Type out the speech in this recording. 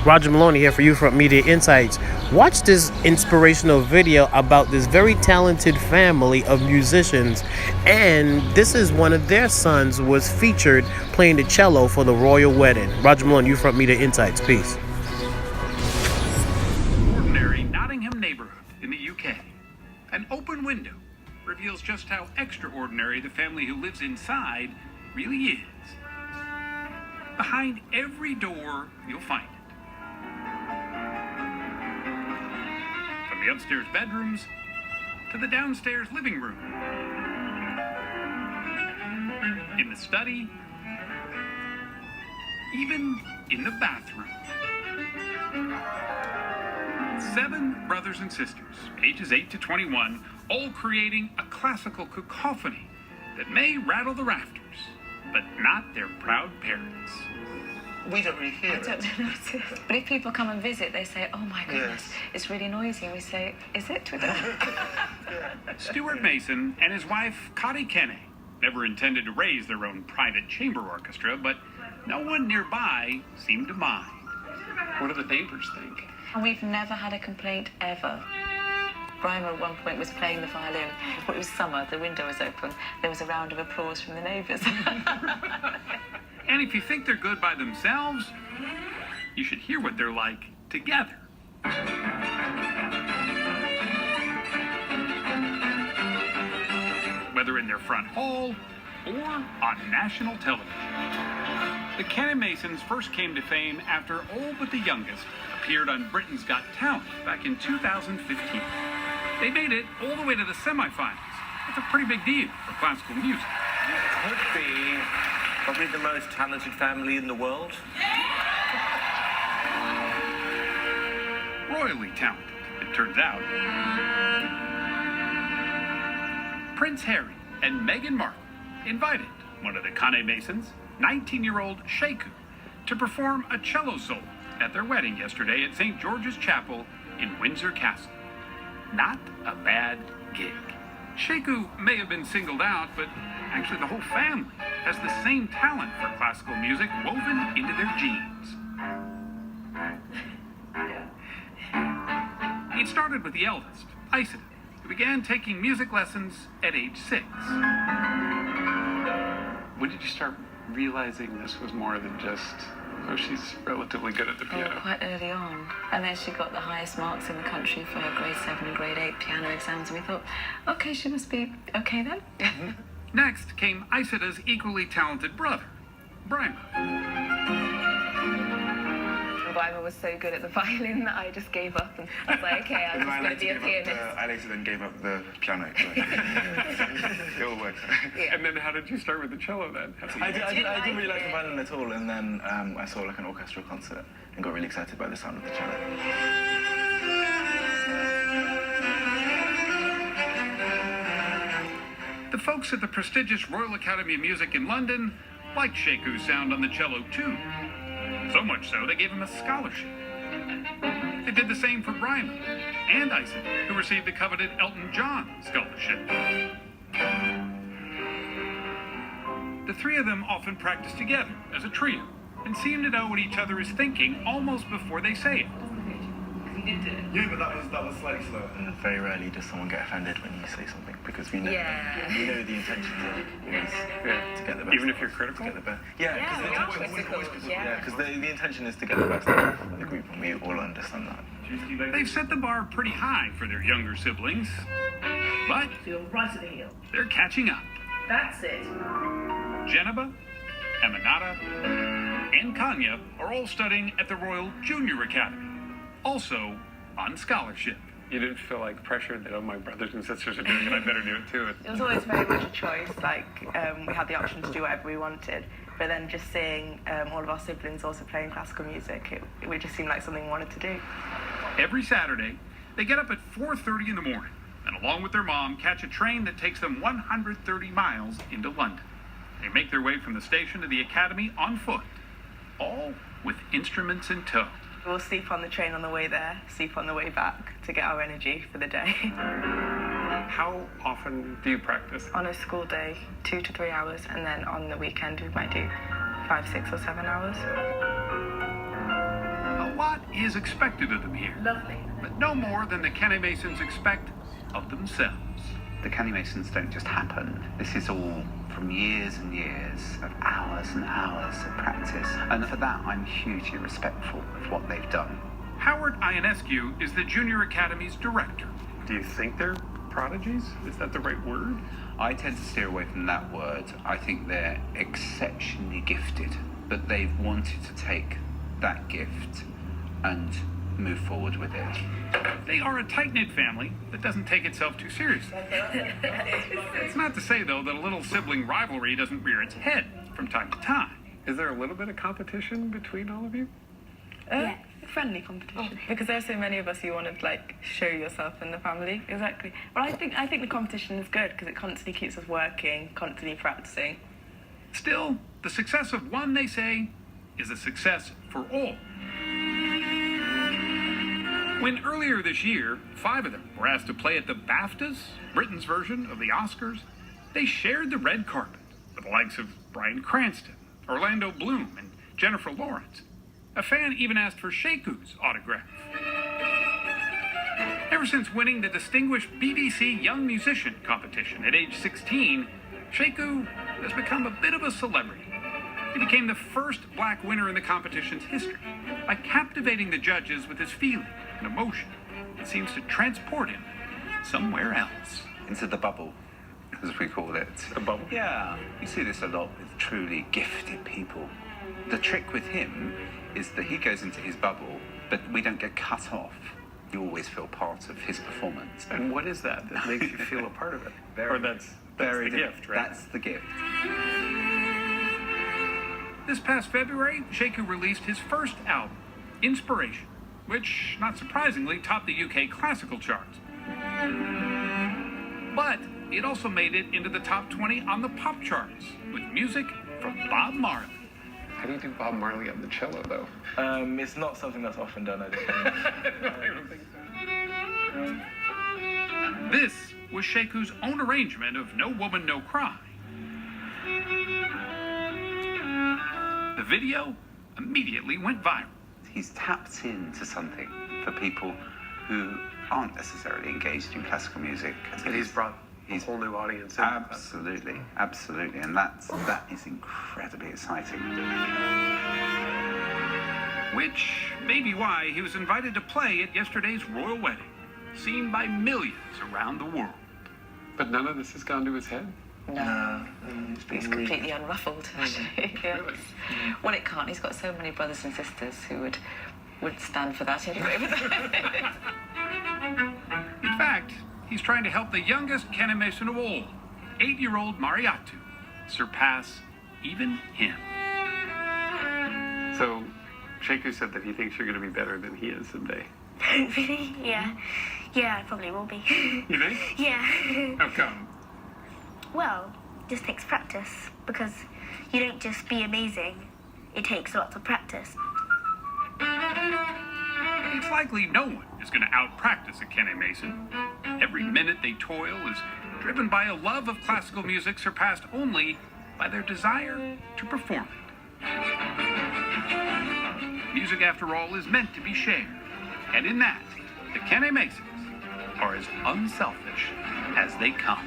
Roger Maloney here for YouFront Media Insights. Watch this inspirational video about this very talented family of musicians, and this is one of their sons was featured playing the cello for the royal wedding. Roger Maloney, YouFront Media Insights. Peace. Ordinary Nottingham neighborhood in the UK. An open window reveals just how extraordinary the family who lives inside really is. Behind every door, you'll find it. From the upstairs bedrooms to the downstairs living room. In the study, even in the bathroom. 7 brothers and sisters, ages 8 to 21, all creating a classical cacophony that may rattle the rafters, but not their proud parents. We don't really hear it. I don't notice. But if people come and visit, they say, oh my goodness, it's really noisy. And we say, is it? Stuart Mason and his wife, Cotty Kenny, never intended to raise their own private chamber orchestra, but no one nearby seemed to mind. What do the neighbors think? And we've never had a complaint ever. Brian at one point was playing the violin. It was summer, the window was open. There was a round of applause from the neighbours. And if you think they're good by themselves, you should hear what they're like together. Whether in their front hall or on national television. The Kenny Masons first came to fame after all but the youngest appeared on Britain's Got Talent back in 2015. They made it all the way to the semifinals. That's a pretty big deal for classical music. Could be probably the most talented family in the world. Royally talented, it turns out. Prince Harry and Meghan Markle invited one of the Kenny Masons, 19-year-old Sheku, to perform a cello solo at their wedding yesterday at St. George's Chapel in Windsor Castle. Not a bad gig. Sheku may have been singled out, but actually the whole family has the same talent for classical music woven into their genes. It started with the eldest, Isidore, who began taking music lessons at age 6. When did you start realizing this was more than just, oh, she's relatively good at the piano? Quite early on. And then she got the highest marks in the country for her grade 7 and grade 8 piano exams. And we thought, okay, she must be okay then. Next came Isida's equally talented brother, Brian. Brian was so good at the violin that I just gave up and I was like, okay, I'm just going to be a pianist. I later then gave up the piano. It all worked. Yeah. And then how did you start with the cello then? I didn't really like the violin at all, and then I saw like an orchestral concert and got really excited by the sound of the cello. The folks at the prestigious Royal Academy of Music in London liked Sheku's sound on the cello too. So much so, they gave him a scholarship. They did the same for Brian and Isidore, who received the coveted Elton John scholarship. The three of them often practice together as a trio and seem to know what each other is thinking almost before they say it. Yeah, but that was slightly slower. Very rarely does someone get offended when you say something, because we know the intention is to get the best. Even if you're critical? To get the best. Because the intention is to get the best out of the group, and we all understand that. They've set the bar pretty high for their younger siblings, but Feel right at the heel. they're catching up. That's it. Geneva, Eminata, and Kanya are all studying at the Royal Junior Academy, also on scholarship. You didn't feel like pressured that, oh, my brothers and sisters are doing it, I better do it too? It was always very much a choice, like we had the option to do whatever we wanted, but then just seeing all of our siblings also playing classical music, it just seemed like something we wanted to do. Every Saturday, they get up at 4:30 in the morning and along with their mom catch a train that takes them 130 miles into London. They make their way from the station to the academy on foot, all with instruments in tow. We'll sleep on the train on the way there, sleep on the way back to get our energy for the day. How often do you practice? On a school day, 2 to 3 hours, and then on the weekend we might do 5, 6 or 7 hours. A lot is expected of them here, Lovely. but no more than the Kenny Masons expect of themselves. The Kenny Masons don't just happen. This is all from years and years of hours and hours of practice. And for that, I'm hugely respectful of what they've done. Howard Ionescu is the Junior Academy's director. Do you think they're prodigies? Is that the right word? I tend to steer away from that word. I think they're exceptionally gifted, but they've wanted to take that gift and move forward with it. They are a tight-knit family that doesn't take itself too seriously. It's not to say, though, that a little sibling rivalry doesn't rear its head from time to time. Is there a little bit of competition between all of you? Friendly competition. Because there's so many of us, you want to like show yourself in the family. Exactly. Well, I think the competition is good because it constantly keeps us working, constantly practicing. Still, the success of one, they say, is a success for all. When earlier this year, 5 of them were asked to play at the BAFTAs, Britain's version of the Oscars, they shared the red carpet with the likes of Bryan Cranston, Orlando Bloom, and Jennifer Lawrence. A fan even asked for Sheiku's autograph. Ever since winning the distinguished BBC Young Musician competition at age 16, Sheiku has become a bit of a celebrity. He became the first black winner in the competition's history by captivating the judges with his feeling and emotion. It seems to transport him somewhere else. Into the bubble, as we call it. The bubble? Yeah, you see this a lot with truly gifted people. The trick with him is that he goes into his bubble, but we don't get cut off. You always feel part of his performance. And what is that makes you feel a part of it? Or that's the gift, right? That's the gift. This past February, Sheiku released his first album, Inspiration, which, not surprisingly, topped the UK classical charts. But it also made it into the top 20 on the pop charts, with music from Bob Marley. How do you do Bob Marley on the cello, though? It's not something that's often done, I don't think. I don't think so. This was Sheiku's own arrangement of No Woman, No Cry. The video immediately went viral. He's tapped into something for people who aren't necessarily engaged in classical music. And he's brought a whole new audience in. Absolutely, absolutely. And that is incredibly exciting. Which may be why he was invited to play at yesterday's royal wedding, seen by millions around the world. But none of this has gone to his head? No, he's completely unruffled, actually. Yes. Really? Well, it can't. He's got so many brothers and sisters who would stand for that anyway. In fact, he's trying to help the youngest Kenny Mason of all, 8-year-old Mariatu, surpass even him. So, Sheiku said that he thinks you're going to be better than he is someday. Really? Yeah. Yeah, I probably will be. You think? Yeah. How come? Well, just takes practice because you don't just be amazing. It takes lots of practice. It's likely no one is going to out-practice a Kenny Mason. Every minute they toil is driven by a love of classical music surpassed only by their desire to perform it. Music, after all, is meant to be shared. And in that, the Kenny Masons are as unselfish as they come.